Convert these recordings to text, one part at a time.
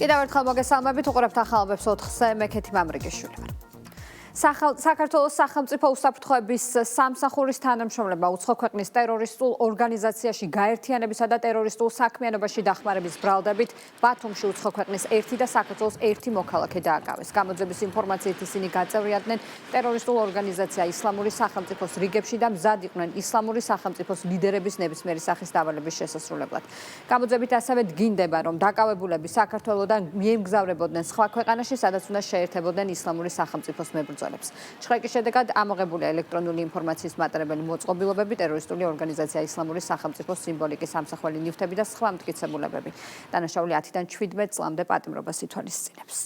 კიდევ ერთხელ მოგესალმებით, უყურებთ ახალობებს 4-ზე, მე ქეთი მამრიგიშვილი ვარ. საქართველოს სახელმწიფო უსაფრთხოების სამსახურის თანამშრომლებმა უცხო ქვეყნის ტერორისტულ ორგანიზაციაში გაერთიანებისა და ტერორისტულ საქმიანობაში დახმარების ბრალდებით ბათუმში უცხო ქვეყნის ერთი და საქართველოს ერთი მოქალაქე დააკავეს. გამოძების ინფორმაციით ისინი გაწევრიანდნენ ტერორისტულ ორგანიზაცია ისლამური სახელმწიფოს რიგებში და მზად იყვნენ ისლამური სახელმწიფოს ლიდერების ნებისმიერი სახის დავალების შესასრულებლად. გამოძებით ასევე დგინდება, რომ დაკავებულები საქართველოდან მიემგზავრებოდნენ სხვა ქვეყანაში, სადაც უნდა შეერთებოდნენ ისლამური სახელმწიფოს მებრძოლებს. შხრაკის შედეგად ამოღებულია ელექტრონული ინფორმაციის მატარებელი მოწყობილობები, ტერორისტული ორგანიზაცია ისლამური სახელმწიფოს სიმბოლიკის ამსახველი ნივთები და სხვა მტკიცებულებები. დანაშაული 10-დან 17 წლამდე პატიმრობას ითვალისწინებს.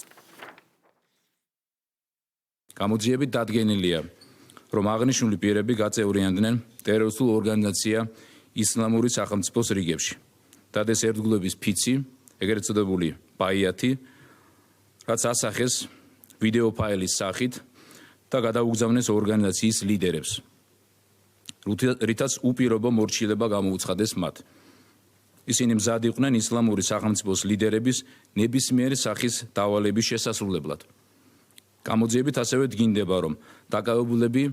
გამოძიებით დადგენილია, რომ აღნიშნული პირები გაწევრიანდნენ ტერორისტულ ორგანიზაცია ისლამური სახელმწიფოს რიგებში. დადეს ერთგულების ფიცი, ეგრეთ წოდებული ბაიათი, რაც ასახეს ვიდეო ფაილის სახით და გადაუგზავნეს ორგანიზაციის ლიდერებს, რითაც უპირობო მორჩილება გამოუცხადეს მათ. ისინი მზად იყვნენ ისლამური სახელმწიფოს ლიდერების ნებისმიერი სახის დავალების შესასრულებლად. გამოძიებით ასევე დგინდება, რომ დაკავებულები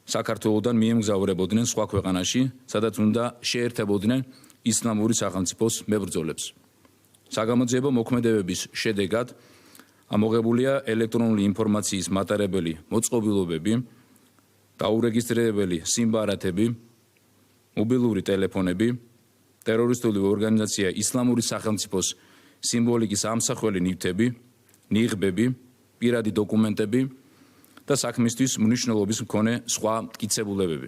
საქართველოდან მიემგზავრებოდნენ სხვა ქვეყანაში, სადაც უნდა შეერთებოდნენ ისლამური სახელმწიფოს მებრძოლებს. საგამოძიებო მოქმედებების შედეგად ამოღებულია ელექტრონული ინფორმაციის მატარებელი მოწყობილობები, დაურეგისტრირებელი სიმბარათები, მობილური ტელეფონები, ტერორისტული ორგანიზაცია ისლამური სახელმწიფოს სიმბოლიკის ამსახველი ნივთები, ნიღბები, პირადი დოკუმენტები და საქმისთვის მნიშვნელობის მქონე სხვა მტკიცებულებები.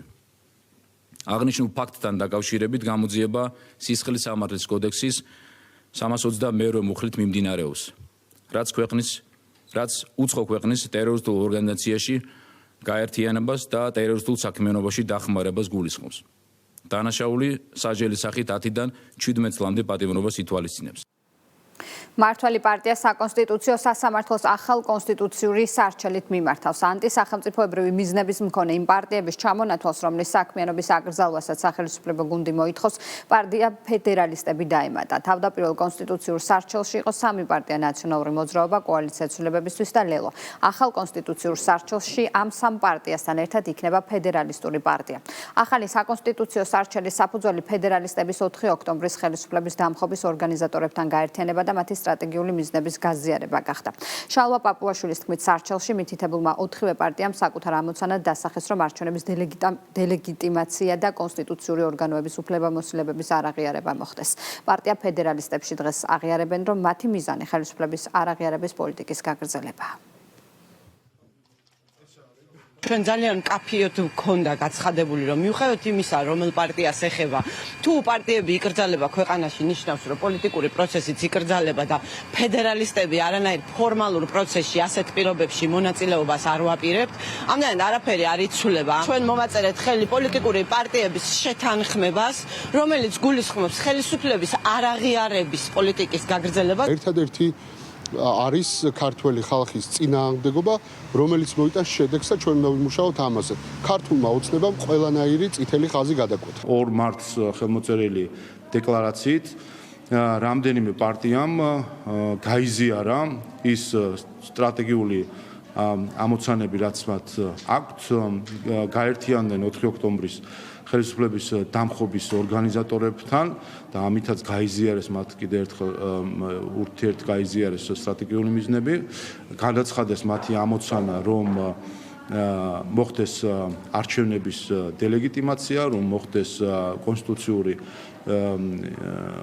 აღნიშნულ ფაქტთან დაკავშირებით გამოძიება სისხლის სამართლის კოდექსის 322 მუხლით მიმდინარეობს. რაც უცხო ქვეყნის ტერორისტულ ორგანიზაციაში გაერთიანებას და ტერორისტულ საქმიანობაში დახმარებას გულისხმობს. დანაშაული საჯელი სახით 10-დან 17 წლამდე პატიმრობას ითვალისწინებს. მმართველი პარტია საკონსტიტუციო სასამართლოს ახალ კონსტიტუციური სარჩელით მიმართავს ანტისახელმწიფოებრივი მიზნების მქონე იმ პარტიების ჩამონათვალს, რომლის საქმიანობის აკრძალვასაც სახელმწიფო გუნდი მოითხოვს, პარტია ფედერალისტები დაემატა. თავდაპირველ კონსტიტუციურ სარჩელში იყო 3 პარტია: ნაციონალური მოძრაობა, კოალიცია ცვლილებებისთვის და ლელო. ახალ კონსტიტუციურ სარჩელში ამ 3 პარტიასთან ერთად იქნება ფედერალისტური პარტია. ახალი საკონსტიტუციო სარჩელის საფუძველი ფედერალისტების 4 ოქტომბრის ხელისუფლების დამხობის ორგანიზატორებთან გაერთიანება და მათი სტრატეგიული მიზნების გაზიარება გახდა. შალვა პაპუაშვილის თქმით, სარჩელში მითითებულმა 4-ვე პარტიამ საკუთარ ამოცანად დასახეს, რომ არჩევნების დელეგიტიმაცია და კონსტიტუციური ორგანოების უფლებამოსილებების არაღიარება მოხდეს. პარტია ფედერალისტებში დღეს აღიარებენ, რომ მათი მიზანი ხელისუფლების არაღიარების პოლიტიკის გაგრძელებაა. ჩვენ ძალიან კაფიოდ გქონდა გაცხადებული, რომ მიუხედავად იმისა, რომელ პარტიას ეხება, თუ პარტიები იკრძალება ქვეყანაში, ნიშნავს, რომ პოლიტიკური პროცესიც იკრძალება და ფედერალისტები არანაირ ფორმალურ პროცესში ასეთ პირობებში მონაწილეობას არ ვაპირებთ. ამდენად არაფერი არ იცვლება. ჩვენ მოვაწერეთ ხელი პოლიტიკური პარტიების შეთანხმებას, რომელიც გულისხმობს ხელისუფლების არაღიარების პოლიტიკის გაგრძელებას. ერთადერთი არის ქართველი ხალხის წინააღმდეგობა, რომელიც მოიტანს შედეგს და ჩვენ უნდა ვიმუშაოთ ამაზე. ქართულმა ოცნებამ ყველანაირი წითელი ხაზი გადაკვეთა. 2 მარტს ხელმოწერილი დეკლარაციით რამდენიმე პარტიამ გაიზიარა ის სტრატეგიული ამოცანები, რაც მათ აქვთ, გაერთიანდნენ 4 ოქტომბრის ხელისუფლების დამხობის ორგანიზატორებთან და ამითაც გაიზიარეს მათ კიდევ ერთხელ ურთიერთ გაიზიარეს სტრატეგიული მიზნები, განაცხადეს მათი ამოცანა, რომ მოხდეს არჩევნების დელეგიტიმაცია, რომ მოხდეს კონსტიტუციური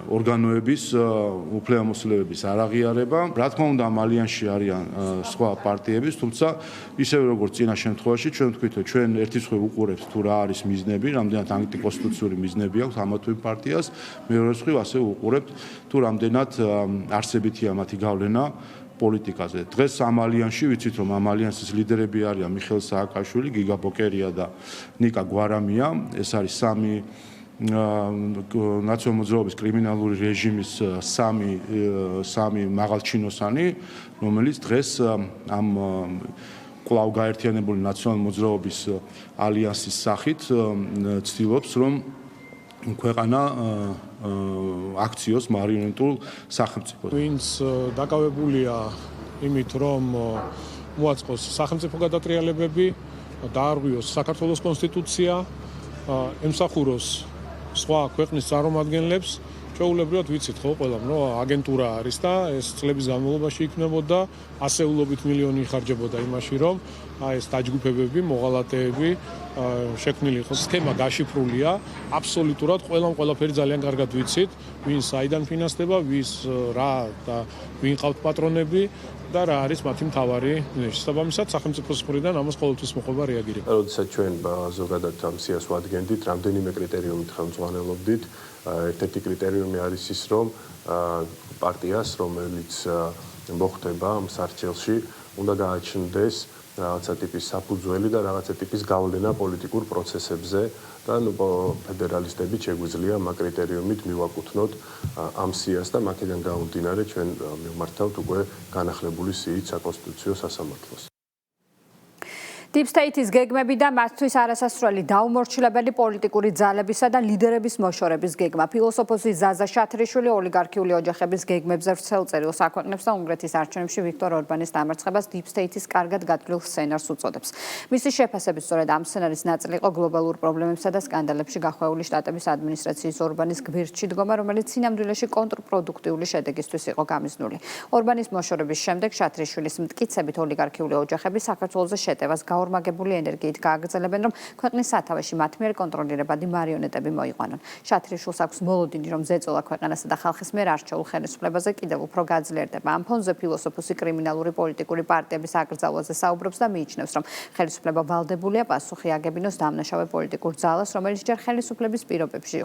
ორგანოების უფლებამოსილებების არაღიარება. რა თქმა უნდა, ამ ალიანსში არიან სხვა პარტიები, თუმცა ისევე როგორც წინა შემთხვევაში ჩვენ ვთქვით, რომ ჩვენ ერთი მხრივ უყურებთ თუ რა არის მიზნები, რამდენად ანტიკონსტიტუციური მიზნები აქვს ამა თუ იმ პარტიას, მეორე მხრივ ასევე უყურებთ თუ რამდენად არსებითია მათი გავლენა პოლიტიკაზე. დღეს ამ ალიანსში ვიცით, რომ ამ ალიანსის ლიდერები არიან მიხეილ სააკაშვილი, გიგა ბოკერია და ნიკა გვარამია. ეს არის 3 ნაციონალური მოძრაობის კრიმინალური რეჟიმის 3 მაღალჩინოსანი, რომელიც დღეს ამ კვლავ გაერთიანებული ნაციონალური მოძრაობის ალიანსის სახით ცდილობს, რომ ქვეყანა აქციოს მარიონეტულ სახელმწიფოს. ვინც დაკავებულია იმით, რომ მოაწყოს სახელმწიფო გადატრიალებები, დაარღვიოს საქართველოს კონსტიტუცია, ემსახუროს სხვა ქვეყნის წარმომადგენლებს, ჩვეულებრივად ვიცით ხო ყველამ, რომ აგენტურა არის და ეს წლების განმავლობაში იქნებოდა ასეულობით მილიონი იხარჯებოდა იმაში, რომ ეს დაჯგუფებები, მოღალატეები შექმნილი იყოს. სქემა გაშიფრულია, აბსოლუტურად ყველაფერი ძალიან კარგად ვიცით, ვინ საიდან ფინანსდება, ვის რა და ვინ ყავთ პატრონები და რა არის მათი მთავარი ნიშანი. შესაბამისად, სახელმწიფოს მხრიდან ამას ყოველთვის მოყვება რეაგირება. როდესაც ჩვენ ზოგადად ამ სიას ვადგენდით, რამდენიმე კრიტერიუმით ხელმძღვანელობდით. ერთ-ერთი კრიტერიუმი არის ის, რომ პარტიას, რომელიც მოხვდება ამ სარჩელში, უნდა გააჩნდეს რაღაცა ტიპის საფუძველი და რაღაცა ტიპის გავლენა პოლიტიკურ პროცესებზე და ფედერალისტები შეგვიძლია ამ კრიტერიუმით მივაკუთვნოთ ამ სიას და მაქედან გამომდინარე ჩვენ მივმართავთ უკვე განახლებული სიით საკონსტიტუციო სასამართლოს. Deep State-ის გეგმები და მათთვის არასასრული დაუმორჩილებელი პოლიტიკური ძალებისა და ლიდერების მოშორების გეგმა. ფილოსოფოსი ზაზა შათრიშვილი ოლიგარქიული ოჯახების გეგმებზე ვრცელ წერილს აქვეყნებს და უნგრეთის არჩევნებში ვიქტორ ორბანის დამარცხებას Deep State-ის კარგად გათვლილ სცენარს უწოდებს. მისი შეფასებით სწორედ ამ სცენარის ნაწილი იყო გლობალურ პრობლემებსა და სკანდალებში გახვეული შტატების ადმინისტრაციის ორბანის გვერდში დგომა, რომელიც სინამდვილეში კონტრპროდუქტიული შედეგისთვის იყო გამიზნული. ორბანის მოშორების შემდეგ შათრიშვილის მტკიცებით ოლიგარქიული ოჯახები საქართველოს შეტევას გაორმაგებული ენერგიით გააგრძელებენ, რომ ქვეყნის სათავეში მათ მიერ კონტროლირებადი მარიონეტები მოიყვანონ. შათრიშვილს აქვს მოლოდინი, რომ ზეწოლა ქვეყანასა და ხალხის მიერ არჩეულ ხელისუფლებაზე კიდევ უფრო გაძლიერდება. ამ ფონზე ფილოსოფოსი კრიმინალური პოლიტიკური პარტიების აკრძალვაზე საუბრობს და მიიჩნევს, რომ ხელისუფლება ვალდებულია პასუხი აგებინოს დამნაშავე პოლიტიკურ ძალას, რომელიც ჯერ ხელისუფლების პირობებში,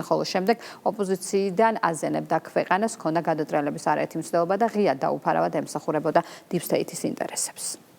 ხოლო შემდეგ ოპოზიციიდან აზიანებდა ქვეყანას, ჰქონდა გადატრიალების არაერთი მცდელობა და ღიად დაუფარავად ემსახურებოდა Deep State-ის ინტერესებს.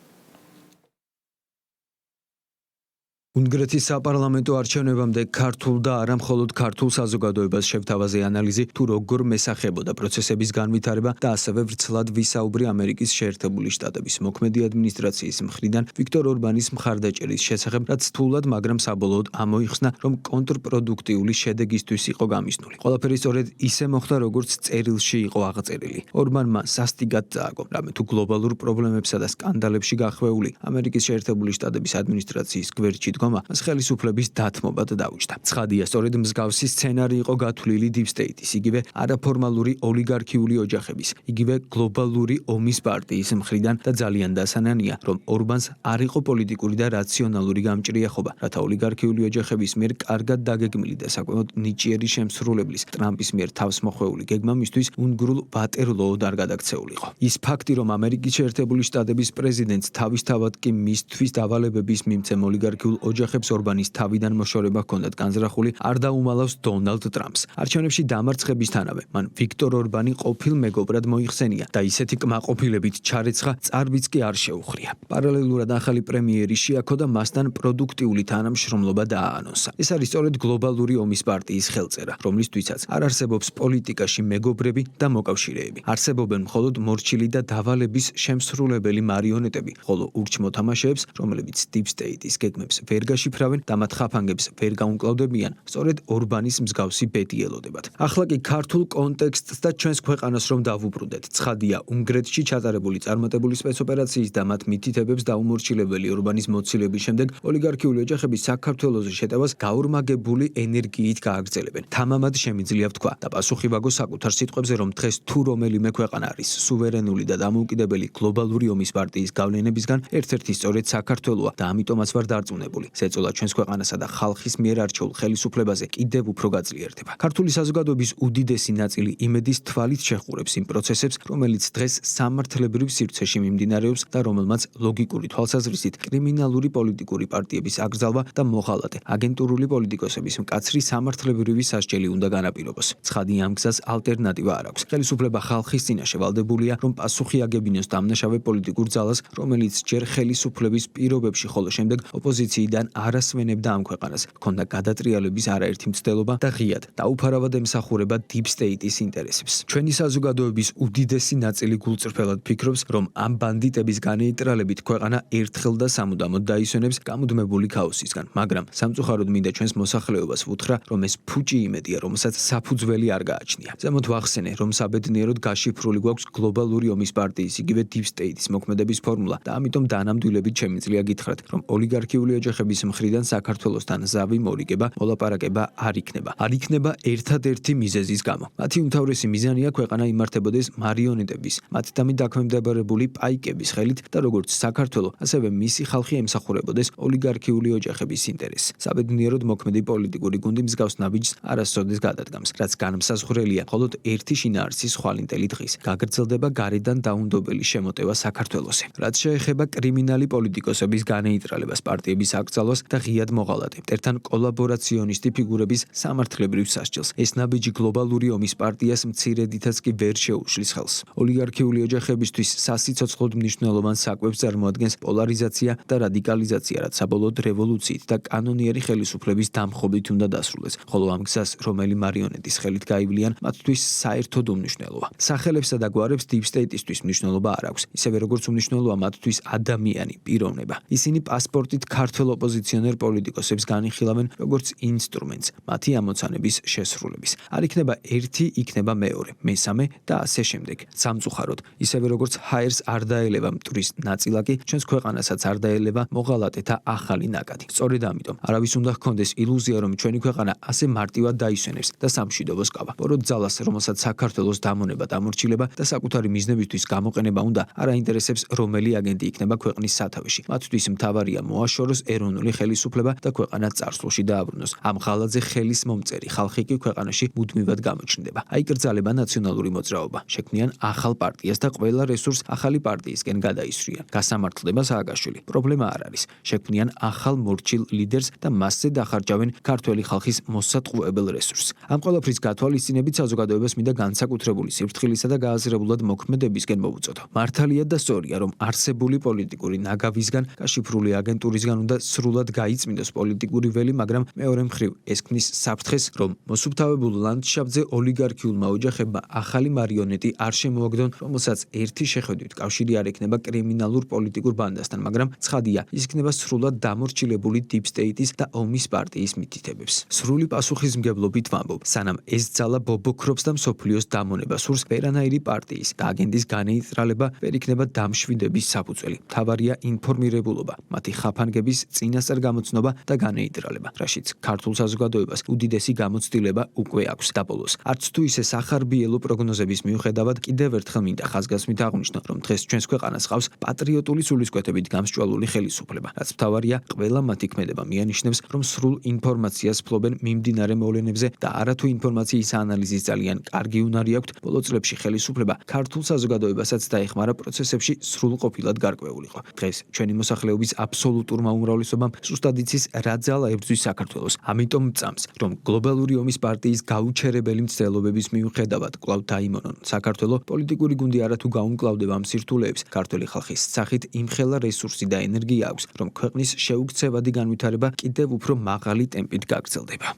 უნგრეთის საპარლამენტო არჩევნებამდე ქართულ და არა მხოლოდ ქართულ საზოგადოებას შევთავაზე ანალიზი თუ როგორ მესახებოდა პროცესების განვითარება და ასევე ვრცლად ვისაუბრი ამერიკის შეერთებული შტატების მოქმედი ადმინისტრაციის მხრიდან ვიქტორ ორბანის მხარდაჭერის შესახებ, რაც თულად, მაგრამ საბოლოოდ ამოიხსნა, რომ კონტრპროდუქტიული შედეგისთვის იყო გამიზნული. ყველაფერი სწორედ ისე მოხდა, როგორც წერილში იყო აღწერილი. ორბანმა სასტიკად წააგო, რამე თუ გლობალურ პრობლემებსა და სკანდალებში გახვეული ამერიკის შეერთებული შტატების ადმინისტრაციის გვერდში მას ხელისუფლების დათმობად დაუჯდა. ცხადია, სწორედ მსგავსი სცენარი იყო გათვლილი Deep State-ის, იგივე არაფორმალური ოლიგარქიული ოჯახების, იგივე გლობალური ომის პარტიის მხრიდან და ძალიან დასანანია, რომ ორბანს არ იყო პოლიტიკური და რაციონალური გამჭრიახობა, რათა ოლიგარქიული ოჯახების მიერ კარგად დაგეგმილი და საკმაოდ ნიჭიერი შემსრულებლის ტრამპის მიერ თავს მოხვეული გეგმა მისთვის უნგრულ ვატერლოოდ არ გადაქცეულიყო. ის ფაქტი, რომ ამერიკის შეერთებული შტატების პრეზიდენტს თავისთავად კი მისთვის დავალებების მიმცემ ოლიგარქიულ ოჯახებს ორბანის თავიდან მოშორება ჰქონდათ განზრახული, არ დაუმალავს დონალდ ტრამპს. არჩევნებში დამარცხებისთანავე მან ვიქტორ ორბანი ყოფილ მეგობრად მოიხსენია და ისეთი კმაყოფილებით ჩარეცხა, წარბიც კი არ შეუხრია. პარალელურად ახალი პრემიერი შეაქო და მასთან პროდუქტიული თანამშრომლობა დააანონსა. ეს არის სწორედ გლობალური ომის პარტიის ხელწერა, რომლისთვისაც არ არსებობს პოლიტიკაში მეგობრები და მოკავშირეები. არსებობენ მხოლოდ მორჩილი და დავალების შემსრულებელი მარიონეტები, ხოლო ურჩ მოთამაშეებს, რომლებიც Deep State-ის გეგმებს ვერ გაშიფრავენ და მათ ხაფანგებს ვერ გაუმკლავდებიან, სწორედ ორბანის მსგავსი ბედი ელოდებათ. ახლა კი ქართულ კონტექსტს და ჩვენს ქვეყანას რომ დავუბრუნდეთ, ცხადია, უნგრეთში ჩატარებული წარმატებული სპეცოპერაციის და მათ მითითებებს დაუმორჩილებელი ორბანის მოცილების შემდეგ ოლიგარქიული ოჯახები საქართველოს შეტევას გაორმაგებული ენერგიით გააგრძელებენ. თამამად შემიძლია ვთქვა და პასუხი ვაგო საკუთარ სიტყვებზე, რომ დღეს თუ რომელიმე ქვეყანა არის სუვერენული და დამოუკიდებელი გლობალური ომის პარტიის გავლენებისგან, ერთ-ერთი სწორედ საქართველოა და ამიტომაც ვარ დარწმუნებული. ზეწოლა ჩვენს ქვეყანასა და ხალხის მიერ არჩეულ ხელისუფლებაზე კიდევ უფრო გაძლიერდება. ქართული საზოგადოების უდიდესი ნაწილი იმედის თვალით შეჰყურებს იმ პროცესებს, რომელიც დღეს სამართლებრივ სივრცეში მიმდინარეობს და რომელმაც ლოგიკური თვალსაზრისით კრიმინალური პოლიტიკური პარტიების აკრძალვა და მოღალატე აგენტურული პოლიტიკოსების მკაცრი სამართლებრივი სასჯელი უნდა განაპირობოს. ცხადია, ამ გზას ალტერნატივა არ აქვს. ხელისუფლება ხალხის წინაშე ვალდებულია, რომ პასუხი აგებინოს დამნაშავე პოლიტიკურ ძალას, რომელიც ჯერ ხელისუფლების პირობებში, ხოლო შემდეგ ოპოზიციიდან მან არასვენებდა ამ ქვეყანას. ჰქონდა გადატრიალების არაერთი მცდელობა და ღიად დაუფარავად ემსახურება Deep State-ის ინტერესებს. ჩვენი საზოგადოების უდიდესი ნაწილი გულწრფელად ფიქრობს, რომ ამ ბანდიტების განეიტრალებით ქვეყანა ერთხელ და სამუდამოდ დაისვენებს გამუდმებული ქაოსისგან, მაგრამ სამწუხაროდ მინდა ჩვენს მოსახლეობას ვუთხრა, რომ ეს ფუჭი იმედია, რომელსაც საფუძველი არ გააჩნია. ზემოთ ვახსენე, რომ საბედნიეროდ გაშიფრული გვაქვს გლობალური ომის პარტიის, იგივე Deep State-ის მოქმედების ფორმულა და ამიტომ დანამდვილებით შემიძლია გითხრათ, რომ ოლიგარქიული ოჯახების მხრიდან საქართველოსთან ზავი მორიგება, მოლაპარაკება არ იქნება. არ იქნება ერთადერთი მიზეზის გამო. მათი უმთავრესი მიზანია ქვეყანა იმართებოდეს მარიონეტების, მათ დამით დაქვემდებარებული პაიკების ხელით და როგორც საქართველო, ასევე მისი ხალხი ემსახურებოდეს ოლიგარქიული ოჯახების ინტერესს. საბედნიეროდ მოქმედი პოლიტიკური გუნდი მსგავს ნაბიჯს არასოდეს გადადგამს, რაც განმსაზღვრელია მხოლოდ ერთი შინაარსის ხვალინტელი დღის. გაგრძელდება გარედან დაუნდობელი შემოტევა საქართველოსზე. რაც შეეხება კრიმინალი პოლიტიკოსების განეიტრალებას, პარტიების აკრძალვას და ღიად მოღალატე, მტერთან კოლაბორაციონისტი ფიგურების სამართლებრივ სასჯელს. ეს ნაბიჯი გლობალური ომის პარტიას მცირედითაც კი ვერ შეუშლის ხელს. ოლიგარქიული ოჯახებისთვის სასიცოცხლოდ მნიშვნელოვან საკვებს წარმოადგენს პოლარიზაცია და რადიკალიზაცია, რაც საბოლოოდ რევოლუციით და კანონიერი ხელისუფლების დამხობით უნდა დასრულდეს, ხოლო ამ გზას, რომელი მარიონეტის ხელით გაივლიან, მათთვის საერთოდ უმნიშვნელოა. სახელებსა და გვარებს Deep State-ისთვის მნიშვნელობა არ აქვს, ისევე როგორც უმნიშვნელოა მათთვის ადამიანი, პიროვნება. ისინი პასპორტით ქართველ ოპოზიციონერ პოლიტიკოსებს განიხილავენ როგორც ინსტრუმენტს მათი ამოცანების შესრულების. არ იქნება ერთი, იქნება მეორე, მესამე და ასე შემდეგ. სამწუხაროდ, ისევე როგორც ჰაერს არ დაელევა მტვრის ნაწილაკი, ჩვენს ქვეყანასაც არ დაელევა მოღალატეთა ახალი ნაკადი. სწორედ ამიტომ არავის უნდა ჰქონდეს ილუზია, რომ ჩვენი ქვეყანა ასე მარტივად დაისვენებს და სამშვიდობოს კავა. ბოროტ ძალას, რომელსაც საქართველოს დამონება, დამორჩილება და საკუთარი მიზნებისთვის გამოყენება უნდა, არ აინტერესებს რომელი აგენტი იქნება ქვეყნის სათავეში. მათთვის მთავარია მოაშოროს ეროვნული ხელისუფლება და ქვეყანა წარსულში დააბრუნოს. ამ ღალატზე ხელის მომწერი ხალხი კი ქვეყანაში მუდმივად გამოჩნდება. აიკრძალება ნაციონალური მოძრაობა, შექმნიან ახალ პარტიას და ყველა რესურს ახალი პარტიისკენ გადაისვრიან. გასამართლდება სააგაშვილი. პრობლემა არ არის. შექმნიან ახალ მორჩილ ლიდერს და მასზე დახარჯავენ ქართველი ხალხის მოსატყუებელ რესურსს. ამ ყველაფრის გათვალისწინებით საზოგადოებას მინდა განსაკუთრებული სიფრთხილისა და გააზრებულად მოქმედებისკენ მოვუწოდო. მართალია და სწორია, რომ არსებული პოლიტიკური ნაგავისგან, გაშიფრული აგენტურისგან უნდა სრულად გაიწმინდოს პოლიტიკური ველი, მაგრამ მეორე მხრივ ეს ქმნის საფრთხეს, რომ მოსუფთავებულ ლანდშაფტზე ოლიგარქიულმა ოჯახებმა ახალი მარიონეტი არ შემოაგდონ, რომელსაც ერთი შეხედვით კავშირი არ ექნება კრიმინალურ პოლიტიკურ ბანდასთან, მაგრამ ცხადია, ის იქნება სრულად დამორჩილებული Deep State-ის და ომის პარტიის მითითებებს. სრული პასუხისმგებლობით ვამბობ, სანამ ეს ძალა ბობოქრობს და მსოფლიოს დამონება სურს, ვერანაირი პარტიის და აგენტის განეიტრალება ვერ იქნება დამშვიდების საფუძველი. მთავარია ინფორმირებულობა, მათი ხაფანგების წინასწარ გამოცნობა და განეიტრალება, რაშიც ქართულ საზოგადოებას უდიდესი გამოცდილება უკვე აქვს. და ბოლოს, არც თუ ისე სახარბიელო პროგნოზების მიუხედავად, კიდევ ერთხელ მინდა ხაზგასმით აღვნიშნო, რომ დღეს ჩვენს ქვეყანას ყავს პატრიოტული სულისკვეთებით გამსჭვალული ხელისუფლება, რაც მთავარია ყველა მათი ქმედება მიანიშნებს, რომ სრულ ინფორმაციას ფლობენ მიმდინარე მოვლენებზე და არათუ ინფორმაციის ანალიზის ძალიან კარგი უნარი აქვთ. ბოლო წლებში ხელისუფლება ქართულ საზოგადოებასაც დაეხმარა პროცესებში სრულყოფილად გარკვეულიყო. დღეს ჩვენი მოსახლეობის აბსოლუტურმა უმრავლესობამ ზუსტად იცის რა ძალა ებრძვის საქართველოს. ამიტომ წამს, რომ გლობალური ომის პარტიის გაუჩერებელი მცდელობების მიუხედავად კვლავ დაიმონონ საქართველოს პოლიტიკური გუნდი არათუ გაუმკლავდება ამ სირთულეებს, ქართველი ხალხის სახით იმხელა რესურსი და ენერგია აქვს, რომ ქვეყნის შეუქცევადი განვითარება კიდევ უფრო მაღალი ტემპით გაგრძელდება.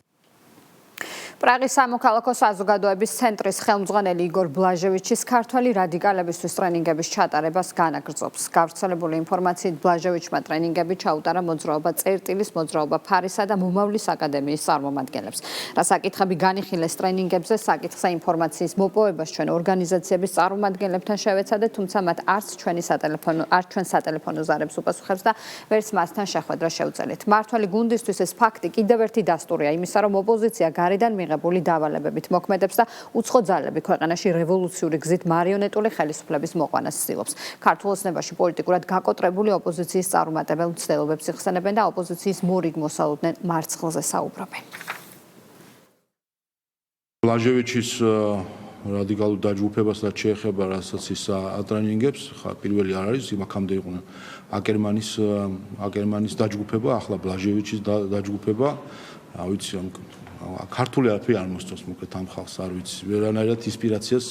პრაღის სამოქალაქო საზოგადოების ცენტრის ხელმძღვანელი იგორ ბლაჟევიჩის ქართველი რადიკალებისთვის ტრენინგების ჩატარებას განაგრძობს. გავრცელებული ინფორმაციით ბლაჟევიჩმა ტრენინგები ჩაუტარა მოძრაობა წერტილის, მოძრაობა ფარისა და მომავლის აკადემიის წარმომადგენლებს. რა საკითხები განიხილეს ტრენინგებზე, საკითხზე ინფორმაციის მოპოვებას ჩვენ ორგანიზაციების წარმომადგენლებთან შევეცადეთ, თუმცა მათ არც ჩვენ სატელეფონო ზარებს უპასუხებს და ვერც მასთან შეხვედრა შევძელით. მართველი გუნდისთვის ეს ფაქტი კიდევ ერთი დასტურია იმისა, რომ ოპოზიცია გარედან მიღებული დავალებებით მოქმედებს და უცხო ძალები ქვეყანაში რევოლუციური გზით მარიონეტული ხელისუფლების მოყვანას ცდილობს. ქართულ ოცნებაში პოლიტიკურად გაკოტრებული ოპოზიციის წარუმატებელ მცდელობებს იხსენებენ და ოპოზიციის მორიგ მოსალოდნელ მარცხლზე საუბრობენ. ბლაჟევიჩის რადიკალურ დაჯგუფებასაც შეეხება, რასაც ის ატრენინგებს, ხა პირველი არ არის, იმაქამდე იყვნენ აკერმანის დაჯგუფება, ახლა ბლაჟევიჩის დაჯგუფება, რა ვიცი, ქართული არაფერი არ მოსწონს მოკლედ ამ ხალხს, არ ვიცი, ვერანაირად ინსპირაციას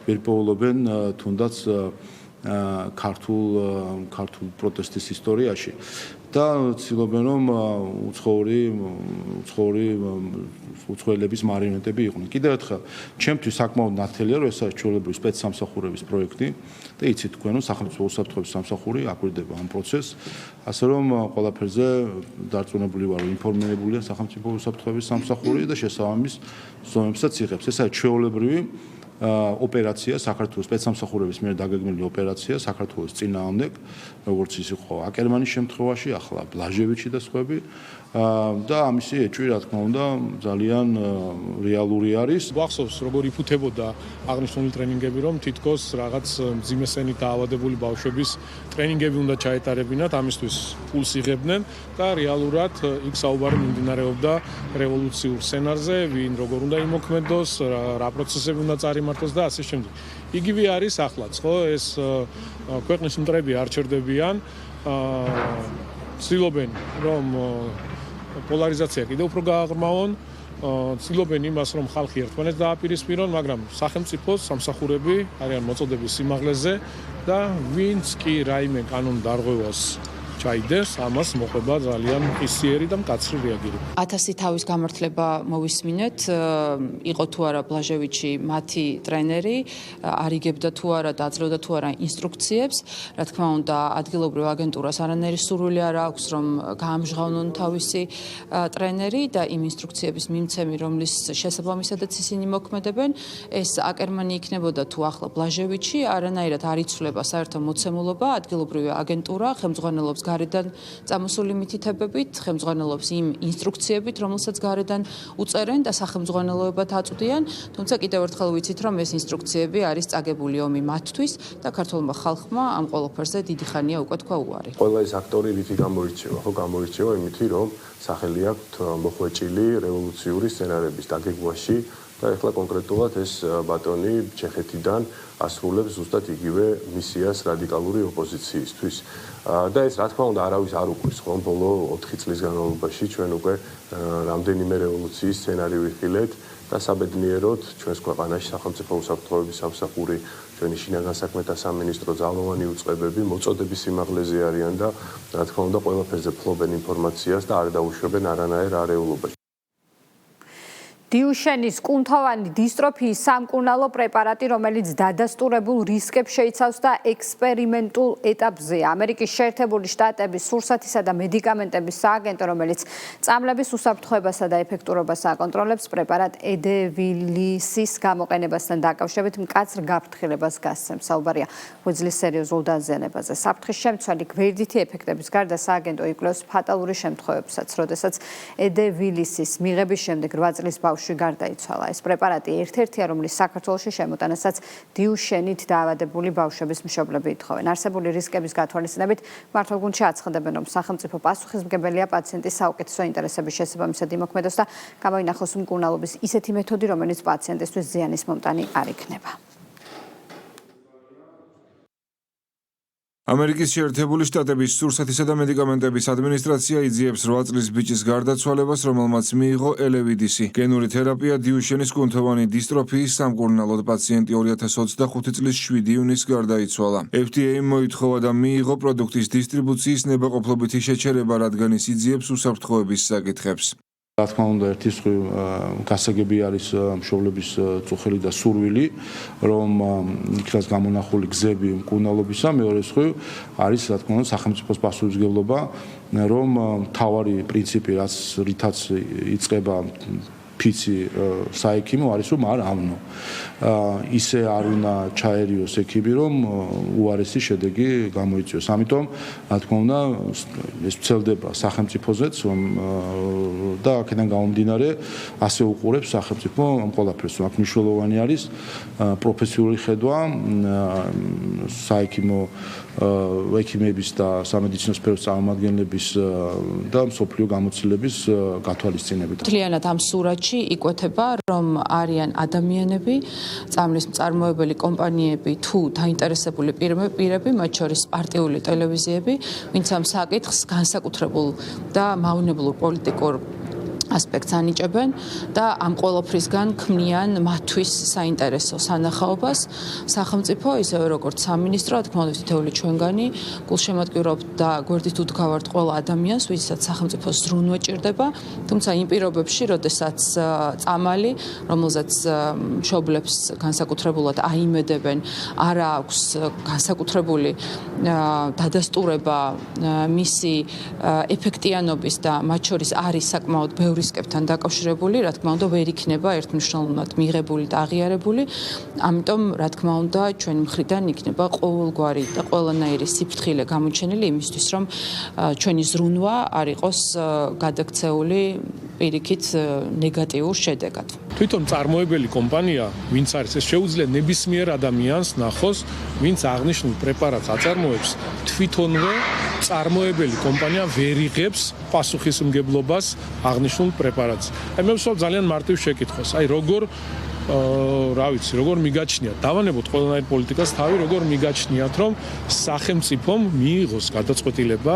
ვერ პოულობენ, თუნდაც ქართულ პროტესტის ისტორიაში და ცდილობენ რომ უცხოელების მარიონეტები იყვნენ. კიდევ ერთხელ, ჩემთვის საკმაოდ ნათელია, რომ ეს არის ჩვეულებრივი სპეცსამსახურების პროექტი და იცით თქვენ, რომ სახელმწიფო უსაფრთხოების სამსახური აკვირდება ამ პროცესს, ასე რომ ყველაფერზე დარწმუნებული ვარ, რომ ინფორმირებულია სახელმწიფო უსაფრთხოების სამსახური და შესაბამის ზომებსაც იღებს. ეს არის ჩვეულებრივი ოპერაცია საქართველოს სპეცსამსახურების მიერ დაგეგმილი ოპერაცია საქართველოს წინააღმდეგ, როგორც ის იყო აკერმანის შემთხვევაში, ახლა ბლაჟევიჩი და სხვები და ამისი ეჭვი რა თქმა უნდა ძალიან რეალური არის. გვახსოვს როგორ იფუთებოდა აღნიშნული ტრენინგები, რომ თითქოს რაღაც მძიმესენით დაავადებული ბავშვების ტრენინგები უნდა ჩაეტარებინათ, ამისთვის ფულს იღებდნენ და რეალურად იქ საუბარი მიმდინარეობდა რევოლუციურ სცენარზე, ვინ როგორ უნდა იმოქმედოს, რა პროცესები უნდა წარიმართოს და ასე შემდეგ. იგივე არის ახლაც, ხო, ეს ქვეყნის მტრები არ ჩერდებიან, ცდილობენ რომ პოლარიზაცია კიდევ უფრო გააღრმავონ, ცდილობენ იმას, რომ ხალხი ერთმანეთს დააპირისპირონ, მაგრამ სახელმწიფოს სამსახურები არიან მოწოდების სიმაღლეზე და ვინც კი რაიმე კანონდარღვევას ჩაიდენს, ამას მოყვება ძალიან ხისიერი და მკაცრი რეაგირება. 1000 თავის გამართლება მოვისმინეთ, იყო თუ არა ბლაჟევიჩი მათი ტრენერი, არიგებდა თუ არა და აძლევდა თუ არა ინსტრუქციებს. რა თქმა უნდა, ადგილობრივ აგენტურას არანაირი სურვილი არ აქვს, რომ გაამჟღავნონ თავისი ტრენერი და იმ ინსტრუქციების მიმცემი, რომლის შესაბამისადაც ისინი მოქმედებენ, ეს აკერმანი იქნებოდა თუ ახლა ბლაჟევიჩი, არანაირად არ იცვლება საერთო მოცემულობა, ადგილობრივი აგენტურა ხელმძღვანელობს გარედან წამოსული მითითებებით, ხელმძღვანელობს იმ ინსტრუქციებით, რომელსაც გარედან უწერენ და სახელმძღვანელოებად აწვდიან, თუმცა კიდევ ერთხელ ვიცით, რომ ეს ინსტრუქციები არის წაგებული ომი მათთვის და ქართულმა ხალხმა ამ ყველაფერზე დიდი ხანია უკვე თქვა უარი. ყველა ეს აქტორი რითი გამოირჩევა? ხო, გამოირჩევა იმითი, რომ სახელი აქვთ მოხვეჭილი რევოლუციური სცენარების დაგეგმვაში და ეხლა კონკრეტულად ეს ბატონი ჩეხეთიდან ასრულებს ზუსტად იგივე მისიას რადიკალური ოპოზიციისთვის. და ეს რა თქმა უნდა არავის არ უყვირს, ხო, ბოლო 4 წლის განმავლობაში ჩვენ უკვე რამდენიმე რევოლუციის სცენარი ვიხილეთ და საბედნიეროდ ჩვენს ქვეყანაში სახელმწიფო უსაფრთხოების სამსახური, ჩვენი შინაგან საქმეთა სამინისტრო, ძალოვანი უწყებები მოწოდების სიმაღლეზე არიან და რა თქმა უნდა ყველაფერზე ფლობენ ინფორმაციას და არ დაუშვებენ არანაირ არეულობაში. დიუშენის კუნთოვანი დისტროფიის სამკურნალო პრეპარატი, რომელიც დადასტურებულ რისკებს შეიცავს და ექსპერიმენტულ ეტაპზეა. ამერიკის შეერთებული შტატების სურსათისა და მედიკამენტების სააგენტო, რომელიც წამლების უსაფრთხოებასა და ეფექტურობას აკონტროლებს, პრეპარატ ედებილისის გამოყენებასთან დაკავშირებით მკაცრ გაფრთხილებას გასცემს. საუბარია ღვიძლის სერიოზულ დაზიანებაზე. საფრთხის შემცველი გვერდითი ეფექტების გარდა სააგენტო იკვლევს ფატალური შემთხვევებსაც, როდესაც ედებილისის მიღების შემდეგ 8 წლის ბავშვი გარდაიცვალა. ეს პრეპარატი ერთ-ერთია, რომლის საქართველოში შემოტანასაც დიუშენით დაავადებული ბავშვების მშობლები ითხოვენ. არსებული რისკების გათვალისწინებით მართლგუნდში აცხადებენ, რომ სახელმწიფო პასუხისმგებელია პაციენტის საუკეთესო ინტერესების შესაბამისად იმოქმედოს და გამოინახოს მკურნალობის ისეთი მეთოდი, რომელიც პაციენტისთვის ზიანის მომტანი არ იქნება. ამერიკის შეერთებული შტატების სურსათისა და მედიკამენტების ადმინისტრაცია იძიებს 8 წლის ბიჭის გარდაცვალებას, რომელმაც მიიღო ელევიდისი. გენური თერაპია დიუშენის კუნთოვანი დისტროფიის სამკურნალოდ პაციენტი 2025 წლის 7 ივნისს გარდაიცვალა. FDA მოითხოვა და მიიღო პროდუქტის დისტრიბუციის ნებაყოფლობითი შეჩერება, რადგან ის იძიებს უსაფრთხოების საკითხებს. რა თქმა უნდა, ერთი მხრივ გასაგები არის მშობლების წუხელი და სურვილი, რომ იქნას გამონახული გზები მკურნალობისა, მეორე მხრივ არის რა თქმა უნდა სახელმწიფოს პასუხისმგებლობა, რომ მთავარი პრინციპი, რითაც იწყება ფიცი საექიმო არის, რომ არ ამნო. ისე არ უნდა ჩაერიოს ექიმი, რომ უარესი შედეგი გამოიწვიოს. ამიტომ, რა თქმა უნდა, ეს ვრცელდება სახელმწიფოზეც, და აქედან გამომდინარე, ასე უყურებს სახელმწიფო ამ ყველაფერს. აქ მნიშვნელოვანი არის პროფესიული ხედვა, საექიმო ექიმების და სამედიცინო სფეროს წარმომადგენლების და მსოფლიო გამოცდილების გათვალისწინებით. მთლიანად ამ სურათში იკვეთება, რომ არიან ადამიანები, წამლის მწარმოებელი კომპანიები თუ დაინტერესებული პირები, მათ შორის პარტიული ტელევიზიები, ვინც ამ საკითხს განსაკუთრებულ და მავნებლურ პოლიტიკურ ასპექტს ანიჭებენ და ამ ყველაფრისგან ქმნიან მათთვის საინტერესო სანახაობას. სახელმწიფო, ისევე როგორც სამინისტრო, რა თქმა უნდა, თითოეული ჩვენგანი გულშემატკივრობთ და გვერდით უდგავართ ყველა ადამიანს, ვისაც სახელმწიფოს ზრუნვა ჭირდება, თუმცა იმ პირობებში, როდესაც წამალი, რომელზეც მშობლებს განსაკუთრებულად აიმედებენ, არა აქვს განსაკუთრებული დადასტურება მისი ეფექტიანობის და მათ შორის არის საკმაოდ ბევრი რისკებთან დაკავშირებული, რა თქმა უნდა, ვერ იქნება ერთმნიშვნელოვნად მიღებული და აღიარებული. ამიტომ, რა თქმა უნდა, ჩვენი მხრიდან იქნება ყოველგვარი და ყველანაირი სიფრთხილე გამოჩენილი იმისთვის, რომ ჩვენი ზრუნვა არ იყოს გადაქცეული პირიქით ნეგატიურ შედეგად. თვითონ წარმოებელი კომპანია, ვინც არის, ეს შეუძლია ნებისმიერ ადამიანს ნახოს, ვინც აღნიშნულ პრეპარატს აწარმოებს, თვითონვე წარმოებელი კომპანია ვერ იღებს პასუხისმგებლობას აღნიშნულ პრეპარატს. მე ვსვამ ძალიან მარტივ შეკითხვას. როგორ მიგაჩნიათ, დავანებოთ ყველანაირ პოლიტიკას თავი, როგორ მიგაჩნიათ, რომ სახელმწიფომ მიიღოს გადაწყვეტილება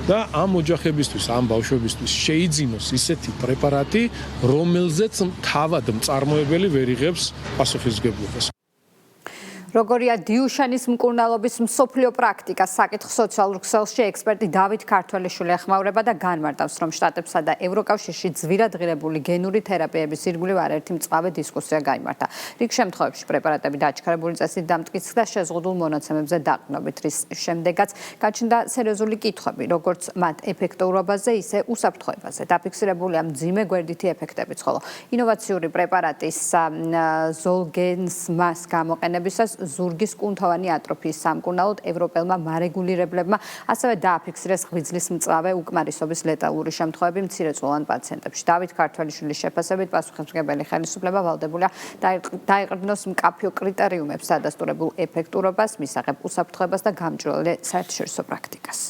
და ამ ოჯახებისთვის, ამ ბავშვებისთვის შეიძინოს ისეთი პრეპარატი, რომელზეც თავად მწარმოებელი ვერ იღებს პასუხისმგებლობას. როგორია დიუშენის მკურნალობის მსოფლიო პრაქტიკა, საკითხ სოციალურ ქსელში ექსპერტი დავით ქართველიშვილი ეხმაურება და განმარტავს, რომ შტატებსა და ევროკავშირში ძვირად ღირებული გენური თერაპიების ირგვლივ არაერთი მწვავე დისკუსია გაიმართა. რიგ შემთხვევებში პრეპარატები დაჩქარებული წესით დამტკიცდა შეზღუდულ მონაცემებზე დაყრდნობით, რის შემდეგაც გაჩნდა სერიოზული კითხვები, როგორც მათ ეფექტურობაზე, ისე უსაფრთხოებაზე. დაფიქსირებულია მძიმე გვერდითი ეფექტებიც, ხოლო ინოვაციური პრეპარატის ზოლგენსმას გამოყენებისას ზურგის კუნთოვანი ატროფიის სამკურნალოდ ევროპელმა მარეგულირებლებმა ასევე დააფიქსირეს ღვიძლის მწვავე უკმარისობის ლეტალური შემთხვევები მცირეწლოვან პაციენტებში. დავით ქართველიშვილის შეფასებით პასუხისმგებელი ხელისუფლება ვალდებულია დაეყრდნოს მკაფიო კრიტერიუმებს დადასტურებულ ეფექტურობას, მისაღებ უსაფრთხოებას და გამჭვირვალე საერთაშორისო პრაქტიკას.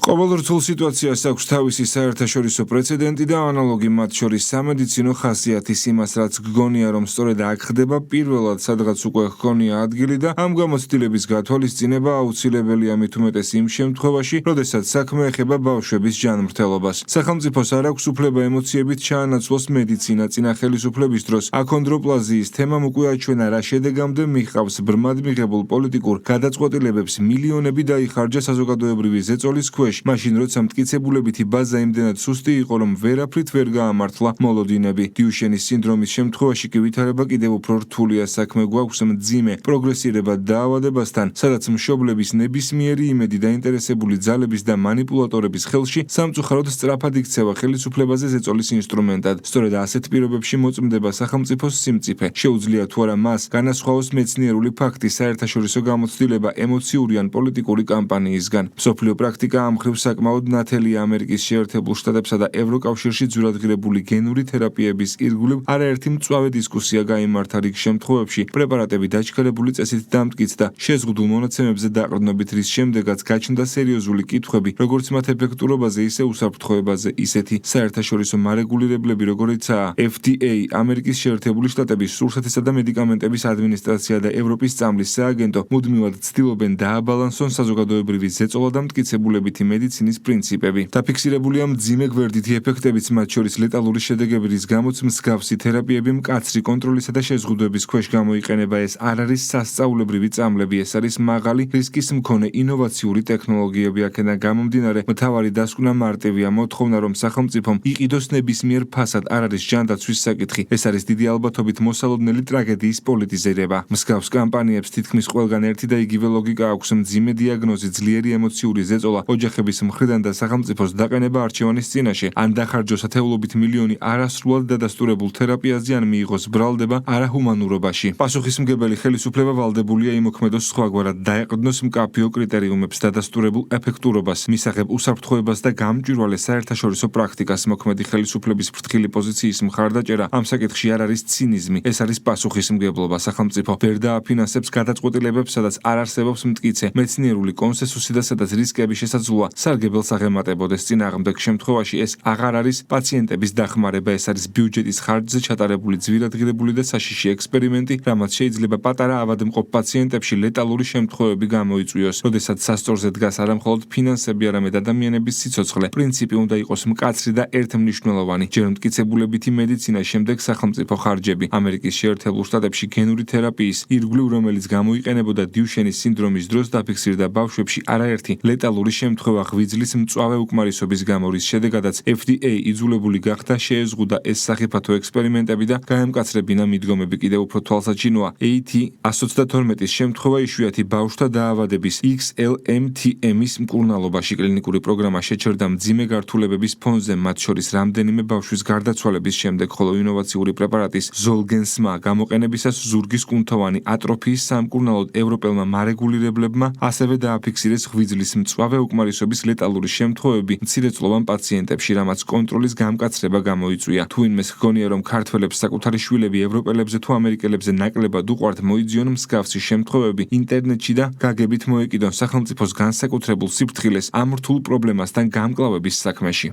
ყოველრწულ სიტუაციას აქვს თავისი საერთაშორისო პრეცედენტი და ანალოგი, მათ შორის სამედიცინო ხასიათის იმას, რაც გგონია, რომ სწორედ აქ ხდება პირველად, სადღაც უკვე ჰქონია ადგილი და ამ გამოცდილების გათვალისწინება აუცილებელია მით უმეტეს იმ შემთხვევაში, როდესაც საქმე ეხება ბავშვების ჯანმრთელობას. სახელმწიფოს არ აქვს უფლება ემოციებით ჩაანაცვლოს მედიცინა წინა ხელისუფლების დროს. აქონდროპლაზიის თემამ უკვე აჩვენა, რა შედეგამდე მიჰყავს ბრმად მიღებულ პოლიტიკურ გადაწყვეტილებებს მილიონები დაიხარჯა საზოგადოებრივი ზეწოლის ქვეშ. მაშინ როცა მტკიცებულებითი ბაზა იმდენად სუსტი იყო, რომ ვერაფრით ვერ გაამართლა მოლოდინები. დიუშენის სინდრომის შემთხვევაში კი ვითარება კიდევ უფრო რთულია, საქმე გვაქვს მძიმე პროგრესირებად დაავადებასთან, სადაც მშობლების ნებისმიერი იმედი დაინტერესებული ძალების და манипуლატორების ხელში სამწუხაროდ სწრაფად იქცევა ხელისუფლებაზე ზეწოლის ინსტრუმენტად. სწორედ ასეთ პირობებში მოწმდება სახელმწიფოს სიმწიფე. შეუძლია თუ არა მას განასხვაოს მეცნიერული ფაქტი, საერთაშორისო გამოცდილება ემოციური ან პოლიტიკური კამპანიისგან. მსოფლიო პრაქტიკა ამ მხრივ საკმაოდ ნათელია ამერიკის შეერთებულ შტატებსა და ევროკავშირში ძვირადღირებული გენური თერაპიების ირგვლივ არაერთი მწვავე დისკუსია გაიმართა რიგ შემთხვევებში. პრეპარატები დაჩქარებული წესით დამტკიცდა შეზღუდულ მონაცემებზე დაყრდნობით, რის შემდეგაც გაჩნდა სერიოზული კითხვები, როგორც მათ ეფექტურობაზე, ისე უსაფრთხოებაზე. ისეთი საერთაშორისო მარეგულირებლები, როგორიცაა FDA, ამერიკის შეერთებული შტატების სურსათისა და მედიკამენტების ადმინისტრაცია და ევროპის წამლის სააგენტო, მუდმივად ცდილობენ დააბალანსონ საზოგადოებრივი ზეწოლა და მტკიცებულებითი მედიცინის პრინციპები. დაფიქსირებულია მძიმე გვერდითი ეფექტებიც, მათ შორის ლეტალური შედეგები, რის გამოც მსგავსი თერაპიები მკაცრი კონტროლისა და შეზღუდვების ქვეშ გამოიყენება. ეს არ არის სასწაულებრივი წამლები, ეს არის მაღალი რისკის მქონე ინოვაციური ტექნოლოგიები. აქედან გამომდინარე, მთავარი დასკვნა მარტივია, მოთხოვნა, რომ სახელმწიფომ იყიდოს ნებისმიერ ფასად არ არის ჯანდაცვის საკითხი. ეს არის დიდი ალბათობით მოსალოდნელი ტრაგედიის პოლიტიზირება. მსგავს კამპანიებს თითქმის ყველგან ერთი და იგივე ლოგიკა აქვს: მძიმე დიაგნოზი, ძლიერი ემოციური ზეწოლა, ოჯახების მხრიდან და სახელმწიფოს დაყენება არჩევანის წინაშე, ან დახარჯოს ათეულობით მილიონი არასრულად დადასტურებულ თერაპიაზე, ან მიიღოს ბრალდება არაჰუმანურობაში. პასუხისმგებელი ხელისუფლება ვალდებულია იმოქმედოს სხვაგვარად, დაეყრდნოს მკაფიო კრიტერიუმებს, დადასტურებულ ეფექტურობას, მისაღებ უსაფრთხოებას და გამჭვირვალე საერთაშორისო პრაქტიკას. მოქმედი ხელისუფლების ფრთხილი პოზიციის მხარდაჭერა ამ საკითხში არ არის ცინიზმი, ეს არის პასუხისმგებლობა. სახელმწიფო ვერ დააფინანსებს გადაწყვეტილებებს, სადაც არ არსებობს მტკიცე მეცნიერული კონსენსუსი და სადაც რისკები შესაძლოა სარგებელს აღემატებოდეს. წინააღმდეგ შემთხვევაში ეს აღარ არის პაციენტების დახმარება, ეს არის ბიუჯეტის ხარჯზე ჩატარებული ძვირადღირებული და საშიში ექსპერიმენტი, რამაც შეიძლება პატარა ავადმყოფ პაციენტებში ლეტალური შემთხვევები გამოიწვიოს. როდესაც სასწორზე დგას არა მხოლოდ ფინანსები, არამედ ადამიანების სიცოცხლე. პრინციპი უნდა იყოს მკაცრი და ერთმნიშვნელოვანი. ჯერ მტკიცებულებითი მედიცინა, შემდეგ სახელმწიფო ხარჯები. ამერიკის შეერთებულ შტატებში გენური თერაპიის ირგვლივ, რომელიც გამოიყენებოდა დიუშენის სინდრომის დროს, დაფიქსირდა ბავშვებში არაერთი ლეტალური შემთხვევა ღვიძლის მწვავე უკმარისობის გამო, რის შედეგადაც FDA იძულებული გახდა შეეზღუდა ეს სახიფათო ექსპერიმენტები და გაემკაცრებინა მიდგომები. კიდევ უფრო თვალსაჩინოა AT-122 შემთხვევა იშვიათი ბავშვთა დაავადების XLMTM-ის მკურნალობაში. კლინიკური პროგრამა შეჩერდა მძიმე გართულებების ფონზე, მათ შორის რამდენიმე ბავშვის გარდაცვალების შემდეგ, ხოლო ინოვაციური პრეპარატის Zolgensma გამოყენებისას ზურგის კუნთოვანი ატროფიის სამკურნალოდ ევროპელმა მარეგულირებლებმა ასევე დააფიქსირეს ღვიძლის მწვავე უკმარისობის ლეტალური შემთხვევები მცირეწლოვან პაციენტებში, რამაც კონტროლის გამკაცრება გამოიწვია. თუ ინმეს ჰგონია, რომ ქართველებს საკუთარი შვილები ევროპელებზე თუ ამერიკელებზე ნაკლებად უყვართ, მოიძიონ მსგავსი შემთხვევები ინტერნეტში და გაგებით მოეკიდონ სახელმწიფოს განსაკუთრებულ სიფრთხილეს ამ რთულ პრობლემასთან გამკლავების საქმეში.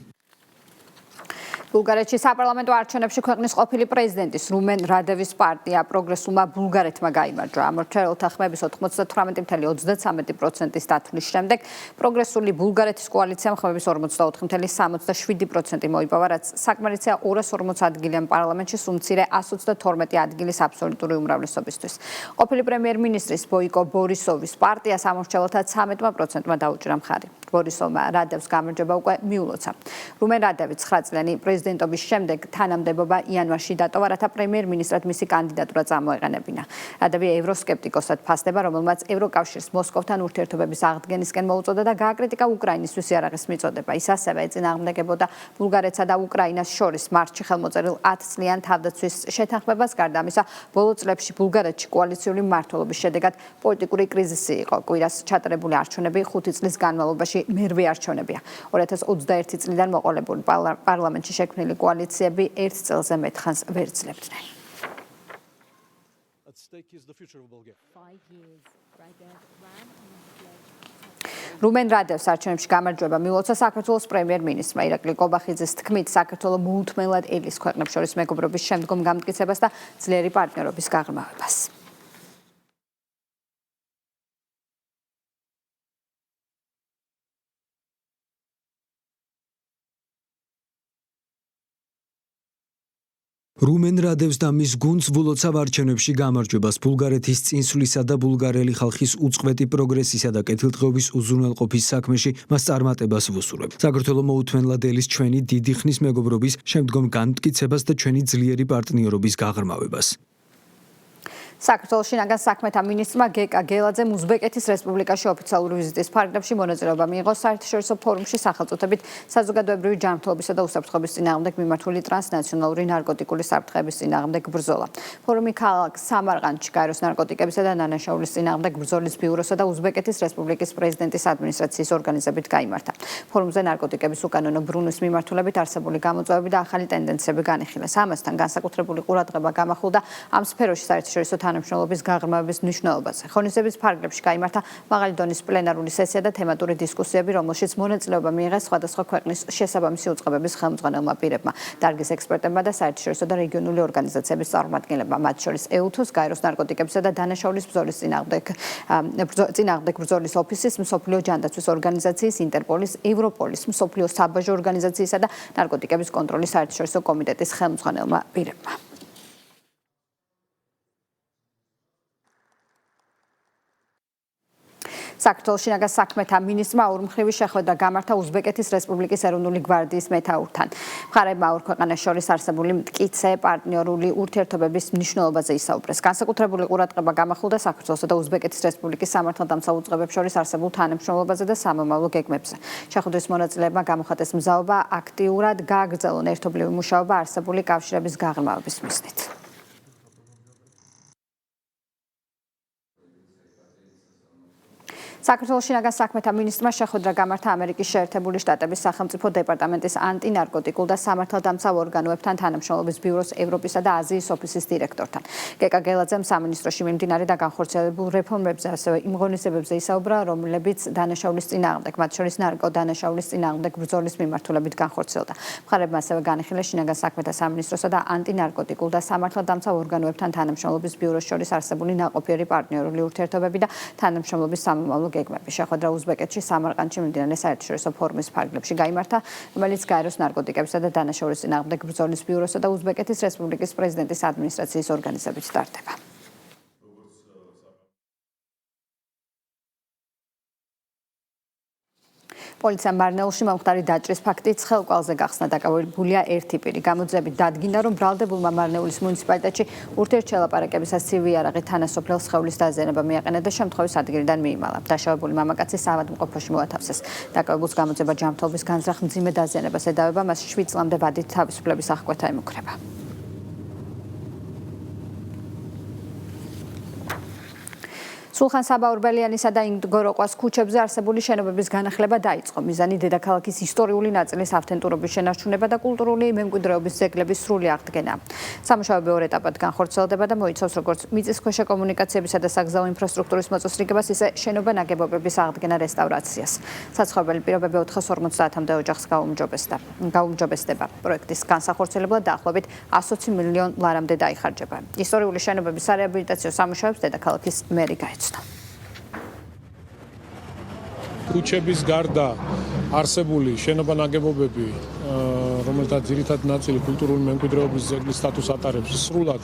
ბულგარეთში საპარლამენტო არჩევნებში ქვეყნის ყოფილი პრეზიდენტის რუმენ რადევის პარტია პროგრესულმა ბულგარეთმა გაიმარჯვა. ამორჩეულთა ხმების 98.33%-ის დათვლის შემდეგ პროგრესული ბულგარეთის კოალიციამ ხმების 44.67% მოიპოვა, რაც საკმარისია 240 ადგილიან პარლამენტში, სულ მცირე 122 ადგილის აბსოლუტური უმრავლესობისთვის. ყოფილი პრემიერ-მინისტრის ბოიკო ბორისოვის პარტია სამორჩეულთა 13%-მა დაუჭირა მხარი. ბორისოვმა რადევს გამარჯვება უკვე მიულოცა. რუმენ რადევი 9 წლიანი პრეზიდენტობის შემდეგ თანამდებობა იანვარში დატოვა, რათა პრემიერ-მინისტრად მისი კანდიდატურა წამოეყენებინა. რადევი ევროსკეპტიკოსად ფასდება, რომელმაც ევროკავშირს მოსკოვთან ურთიერთობების აღდგენისკენ მოუწოდა და გააკრიტიკა უკრაინისთვის იარაღის მიწოდება. ის ასევე ეწინააღმდეგებოდა ბულგარეთსა და უკრაინას შორის მარტში ხელმოწერილ 10 წლიან თავდაცვის შეთანხმებას. გარდა ამისა, ბოლო წლებში ბულგარეთში კოალიციური მმართველობის შედეგად პოლიტიკური კრიზისი იყო. კვირას ჩატარებული არჩევნები 5 წლის განმავლობაში მერვე არჩევნებია. 2021 წლიდან მოყოლებული პარლამენტში შექმნილი კოალიციები 1 წელზე მეტ ხანს ვერ ძლევდნენ. რუმენ რადევს არჩევნებში გამარჯვება მიულოცა საქართველოს პრემიერ-მინისტრმა ირაკლი კობახიძის თქმით, საქართველო მოუთმენლად ელის ქვეყნებს შორის მეგობრობის შემდგომ გამტკიცებას და ძლიერი პარტნიორობის გაღრმავებას. რუმენ რადევს და მის გუნდს ვულოცავ არჩევნებში გამარჯვებას ბულგარეთის წინსვლისა და ბულგარელი ხალხის უწყვეტი პროგრესისა და კეთილდღეობის უზრუნველყოფის საქმეში მას წარმატებას ვუსურვებ. საქართველო მოუთმენლად ელის ჩვენი დიდი ხნის მეგობრობის შემდგომ განმტკიცებას და ჩვენი ძლიერი პარტნიორობის გაღრმავებას. საქართველოს შინაგან საქმეთა მინისტრმა გეკა გელაძემ უზბეკეთის რესპუბლიკაში ოფიციალური ვიზიტის ფარგლებში მონაწილეობა მიიღო საერთაშორისო ფორუმში სახელმწიფოებრივი საზოგადოებრივი ჯანმრთელობისა და უსაფრთხოების წინააღმდეგ მიმართული ტრანსნაციონალური ნარკოტიკული საფრთხეების წინააღმდეგ ბრძოლა. ფორუმი ქალაქ სამარყანდში გაეროს ნარკოტიკებისა და დანაშაულის წინააღმდეგ ბრძოლის ბიუროსა და უზბეკეთის რესპუბლიკის პრეზიდენტის ადმინისტრაციის ორგანიზებით გაიმართა. ფორუმზე ნარკოტიკების უკანონო ბრუნვის მიმართულებით არსებული გამოწვევები და ახალი ტენდენციები განიხილეს. ამასთან განსაკუთრებული ყურადღება გამახვილდა ამ სფეროში საერთაშორისო თანამშრომლობის გაღრმავების მნიშვნელობაზე. ღონისძიების ფარგლებში გაიმართა მაღალი დონის პლენარული სესია და თემატური დისკუსიები, რომელშიც მონაწილეობა მიიღეს სხვადასხვა ქვეყნის შესაბამისი უწყებების ხელმძღვანელმა პირებმა, დარგის ექსპერტებმა და საერთაშორისო და რეგიონული ორგანიზაციების წარმომადგენლებმა, მათ შორის EUTHOS, გაეროს ნარკოტიკებისა და დანაშაულის ბრძოლის წინააღმდეგ ბრძოლის ოფისის, მსოფლიო ჯანდაცვის ორგანიზაციის, ინტერპოლის, ევროპოლის, მსოფლიო საბაჟო ორგანიზაციისა და ნარკოტიკების კონტროლის საერთაშორისო კომიტეტის ხელმძღვანელმა პირებმა. საქართველოს შინაგან საქმეთა მინისტრმა ორმხრივი შეხვედრა გამართა უზბეკეთის რესპუბლიკის ეროვნული გვარდიის მეთაურთან. მხარეებმა ორ ქვეყანას შორის არსებული მტკიცე პარტნიორული ურთიერთობების მნიშვნელობაზე ისაუბრეს. განსაკუთრებული ყურადღება გამახვილდა საქართველოსა და უზბეკეთის რესპუბლიკის სამართალდამცავ უწყებებს შორის არსებულ თანამშრომლობაზე და სამომავლო გეგმებზე. შეხვედრის მონაწილეებმა გამოხატეს მზაობა აქტიურად გააგრძელონ ერთობლივი მუშაობა არსებული კავშირების გაღრმავების მიზნით. საქართველოს შინაგან საქმეთა მინისტრმა შეხვედრა გამართა ამერიკის შეერთებული შტატების სახელმწიფო დეპარტამენტის ანტინარკოტიკულ და სამართალდამცავ ორგანოებთან თანამშრომლობის ბიუროს ევროპისა და აზიის ოფისის დირექტორთან. გეკა გელაძემ სამინისტროში მიმდინარე და განხორციელებულ რეფორმებზე, ასევე იმ ღონისძიებებზე ისაუბრა, რომლებიც დანაშაულის წინააღმდეგ, მათ შორის ნარკოდანაშაულის წინააღმდეგ ბრძოლის მიმართულებით განხორციელდა. მხარებმა ასევე განიხილეს შინაგან საქმეთა სამინისტროსა და ანტინარკოტიკულ და სამართალდამცავ ორგანოებთან თანამშრომლობის ბიუროს შორის არსებული ნაყოფიერი პარტნიორული ურთიერთობები და თანამშრომლობის სამომავლო გეგმები. შეხვედრა უზბეკეთში სამარყანდში მიმდინარე საერთაშორისო ფორუმის ფარგლებში გაიმართა, რომელიც გაეროს ნარკოტიკებისა და დანაშაულის წინააღმდეგ ბრძოლის ბიუროსა და უზბეკეთის რესპუბლიკის პრეზიდენტის ადმინისტრაციის ორგანიზებით ტარდება. პოლიციამ მარნეულში მომხდარი დაჭრის ფაქტით ხელკვალზე გახსნა დაკავებულია ერთი პირი. გამოძიებით დადგინდა, რომ ბრალდებულმა მარნეულის მუნიციპალიტეტში ურთიერთშელაპარაკებისას ცივი იარაღი თანასოფლელ სხეულის დაზიანება მიაყენა და შემთხვევის ადგილიდან მიიმალა. დაშავებული მამაკაცი საავადმყოფოში მოათავსეს. დაკავებულს გამოძიება ჯანმრთელობის განზრახ მძიმე დაზიანებას ედავება, მას 7 წლამდე ვადით თავისუფლების აღკვეთა ემუქრება. სულხან საბა-ორბელიანისა და ინგოროყვას ქუჩებზე არსებული შენობების განახლება დაიწყო. მიზანი დედაქალაქის ისტორიული ნაწილის ავთენტურობის შენარჩუნება და კულტურული მემკვიდრეობის ძეგლების სრული აღდგენაა. სამუშაოები ორ ეტაპად განხორციელდება და მოიცავს როგორც მიწისქვეშა კომუნიკაციებისა და საგზაო ინფრასტრუქტურის მოწესრიგებას, ისე შენობა ნაგებობების აღდგენა რესტავრაციას. საცხოვრებელი პირობები 450-მდე ოჯახს გაუმჯობესდება. პროექტის განსახორციელებლად დაახლოებით 120 მილიონ ლარამდე დაიხარჯება. ისტორიული შენობების სარეაბილიტაციო სამუშაოებს დედაქალაქის მერი გაეცნო. ქუჩების გარდა არსებული შენობა-ნაგებობები, რომელთა ძირითადი ნაწილი კულტურული მემკვიდრეობის ძეგლის სტატუსს ატარებს, სრულად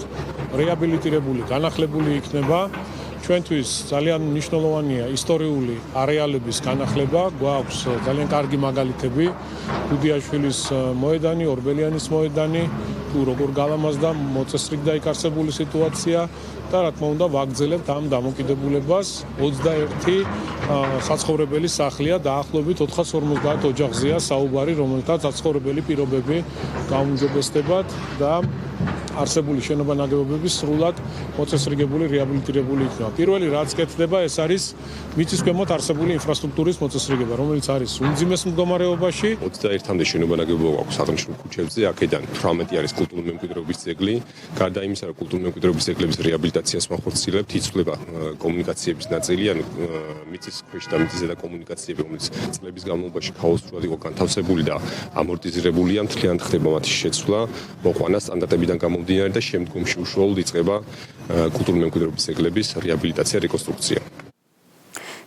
რეაბილიტირებული, განახლებული იქნება. ჩვენთვის ძალიან მნიშვნელოვანია ისტორიული არეალების განახლება. გვაქვს ძალიან კარგი მაგალითები: გუდიაშვილის მოედანი, ორბელიანის მოედანი, თუ როგორ გალამაზდა, მოწესრიგდა იქ არსებული სიტუაცია და რა თქმა უნდა ვაგრძელებთ ამ დამოკიდებულებას. 21 საცხოვრებელი სახლია, დაახლოებით 450 ოჯახზეა საუბარი, რომელთაც საცხოვრებელი პირობები გაუმჯობესდებათ და არსებული შენობა-ნაგებობები სრულად მოწესრიგებული, რეაბილიტირებული იქნება. პირველი რაც კეთდება, ეს არის მიწისქვემოთ არსებული ინფრასტრუქტურის მოწესრიგება, რომელიც არის უმძიმეს მდგომარეობაში. 21-მდე შენობა-ნაგებობა აქვს აღნიშნულ ქუჩებზე, აქედან 18 არის კულტურული მემკვიდრეობის ძეგლი. გარდა იმისა, რომ კულტურული მემკვიდრეობის ძეგლების რეაბილიტაციას ვახორციელებთ, იცვლება კომუნიკაციების ნაწილი, ანუ მიწისქვეშა და მიწისზედა კომუნიკაციები, რომელიც წლების განმავლობაში ქაოსურად იყო განთავსებული და ამორტიზირებულია, მთლიანად ხდება მათი შეცვლა, მოყვანა სტანდარტებიდან გამომდინარე და შემდგომში უშუალოდ იწყება კულტურული მემკვიდრეობის ძეგლების რეაბილიტაცია, რეკონსტრუქცია.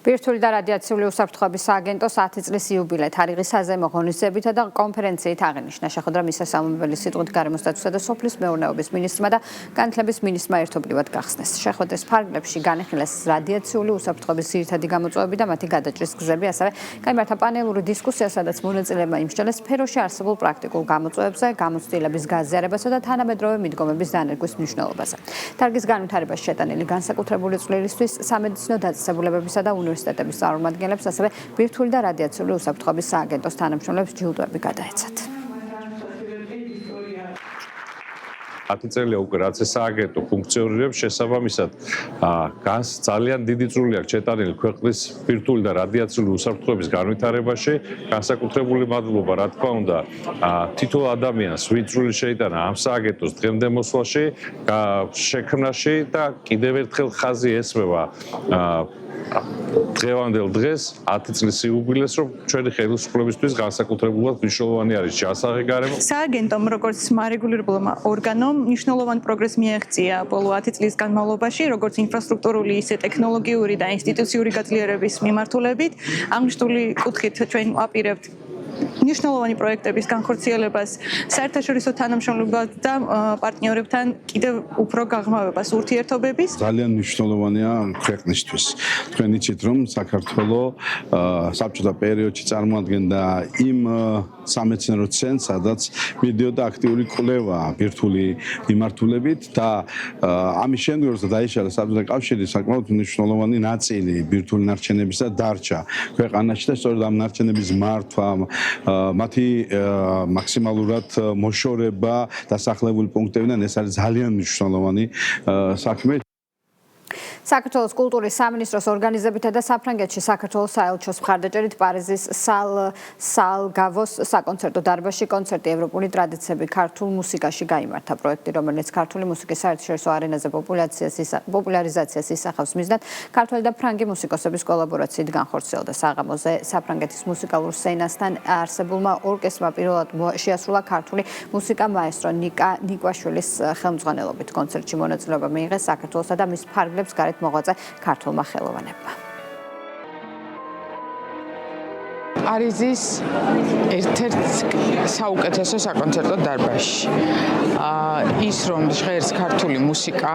ბირთვული და რადიაციული უსაფრთხოების სააგენტოს 10 წლის იუბილე თარიღის საზეიმო ღონისძიებითა და კონფერენციით აღინიშნა. შეხვედრა მისასალმებელი სიტყვით გარემოს დაცვისა და სოფლის მეურნეობის მინისტრმა და განათლების მინისტრმა ერთობლივად გახსნეს. შეხვედრის ფარგლებში განიხილეს რადიაციული უსაფრთხოების ძირითადი გამოწვევები და მათი გადაჭრის გზები, ასევე გაიმართა პანელური დისკუსია, სადაც მონაწილეებმა იმსჯელეს სფეროში არსებულ პრაქტიკულ გამოწვევებზე, გამოცდილების გაზიარებასა და თანამედროვე მიდგომების დანერგვის მნიშვნელობაზე. თარგის განვითარებაში შეტანილი განსაკუთრებული წვლილისთვის სამედიცინო დაწესებულებებისა და უნივერსიტეტების წარმომადგენლებს, ასევე ბირთვული და რადიაციული უსაფრთხოების სააგენტოს თანამშრომლებს ჯილდოები გადაეცათ. 10 წელია უკვე რაც ეს სააგენტო ფუნქციონირებს, შესაბამისად ძალიან დიდი წვლილი აქვს შეტანილი ქვეყნის ბირთვული და რადიაციული უსაფრთხოების განვითარებაში. განსაკუთრებული მადლობა, რა თქმა უნდა, თითოეულ ადამიანს, ვინც წვლილი შეიტანა ამ სააგენტოს დღემდე მოსვლაში, შექმნაში და კიდევ ერთხელ ხაზი ესმევა დღევანდელ დღეს 10 წლის იუბილეს, რომ ჩვენი ხელისუფლებისთვის განსაკუთრებულად მნიშვნელოვანი არის ჯანსაღი გარემო. სააგენტომ როგორც მარეგულირებულმა ორგანომ მნიშვნელოვანი პროგრესი მიაღწია ბოლო 10 წლის განმავლობაში, როგორც ინფრასტრუქტურული, ისე ტექნოლოგიური და ინსტიტუციური გაძლიერების მიმართულებით. აღნიშნული კუთხით ჩვენ ვაპირებთ მნიშვნელოვანი პროექტების განხორციელებას, საერთაშორისო თანამშრომლობას და პარტნიორებთან კიდევ უფრო გაღრმავებას ურთიერთობების. ძალიან მნიშვნელოვანია ქვეყნისთვის. თქვენ იცით, რომ საქართველოს საბჭოთა პერიოდში წარმოადგენდა იმ სამეცნიერო ცენტრს, სადაც მიდიოდა აქტიური კვლევა ბირთვული მიმართულებით და ამის შემდგომ როცა დაიშალა საბჭოთა კავშირი, საკმაოდ მნიშვნელოვანი ნაწილი ბირთვული ნარჩენებისა დარჩა ქვეყანაში და სწორედ ამ ნარჩენების მართვა, მათი მაქსიმალურად მოშორება დასახლებული პუნქტებიდან ეს არის ძალიან მნიშვნელოვანი საქმე. საქართველოს კულტურის სამინისტროს ორგანიზებითა და საფრანგეთში საქართველოს საელჩოს მხარდაჭერით პარიზის სალგავოს საკონცერტო დარბაზში კონცერტი ევროპული ტრადიციები ქართულ მუსიკაში გაიმართა. პროექტი, რომელიც ქართული მუსიკის საერთაშორისო არენაზე პოპულარიზაციას ისახავს მიზნად, ქართველი და ფრანგი მუსიკოსების კოლაბორაციით განხორციელდა. საღამოზე საფრანგეთის მუსიკალურ სცენასთან არსებულმა ორკესტრმა პირველად შეასრულა ქართული მუსიკა მაესტრო ნიკვაშვილის ხელმძღვანელობით. კონცერტში მონაწილეობა მიიღეს საქართველოსა და მის ფარგლებს გარეთ მოღვაწე ქართულმა ხელოვანებმა. პარიზის ერთ-ერთ საუკეთესო საკონცერტო დარბაზში. ის რომ ჟღერს ქართული მუსიკა,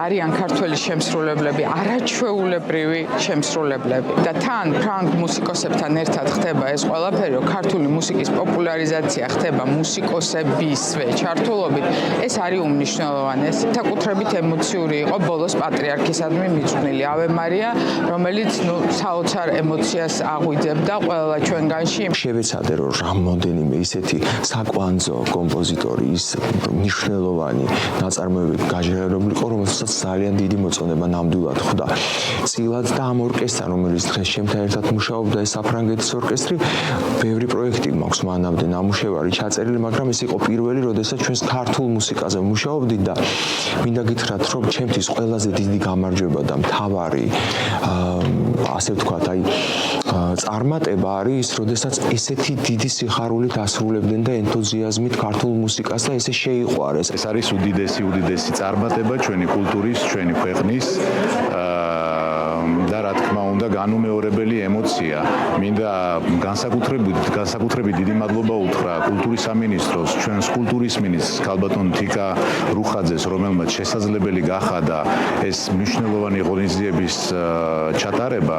არიან ქართველი შემსრულებლები, არაჩვეულებრივი შემსრულებლები და თან ფრანგ მუსიკოსებთან ერთად ხდება ეს ყველაფერი, რომ ქართული მუსიკის პოპულარიზაცია ხდება მუსიკოსებისვე ჩართულობით, ეს არის უმნიშვნელოვანესი. საკუთრებით ემოციური იყო ბოლოს პატრიარქისადმი მიძღვნილი ავე მარია, რომელიც საოცარ ემოციას აღვიძებდა ყველა ჩვენგანში. შევეცადე რომ რამდენიმე ისეთი საკვანძო კომპოზიტორი ის მნიშვნელოვანი ნაწარმოებები გაჟღერებულიყო, რომელსაც ძალიან დიდი მოწონება ნამდვილად ხვდა. წილად და ამ ორკესტრთან, რომელიც დღეს ჩემთან ერთად მუშაობდა, ეს საფრანგეთის ორკესტრი, ბევრი პროექტი მაქვს მანამდე ნამუშევარი ჩაწერილი, მაგრამ ეს იყო პირველი, როდესაც ჩვენს ქართულ მუსიკაზე მუშაობდით და მინდა გითხრათ, რომ ჩემთვის ყველაზე დიდი გამარჯვება და მთავარი ასე ვთქვათ, წარმატება არის ის, როდესაც ესეთი დიდი სიხარულით ასრულებდნენ და ენთუზიაზმით ქართულ მუსიკას და ესე შეიყვარეს. ეს არის უდიდესი წარმატება ჩვენი კულტურის, ჩვენი ქვეყნის და რა თქმა უნდა განუმეორებელი ემოცია. მინდა განსაკუთრებით დიდი მადლობა უთხრა კულტურის სამინისტროს, ჩვენს კულტურის მინისტრს ქალბატონ თიკა რუხაძეს, რომელმაც შესაძლებელი გახადა ეს მნიშვნელოვანი ღონისძიების ჩატარება.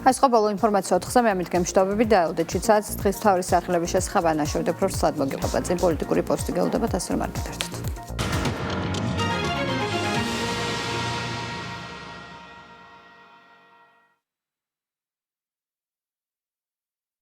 ეს ყოველდღიური ინფორმაცია 4-ზე მე ამით გემშვიდობები და ელოდეჩიცაც დღის თავის სახელების შესახებ ანაშევდებ რომ სად მოგიყვება წინ პოლიტიკური პოსტი გეუდებათ ასე რომ არ გიტარდეთ.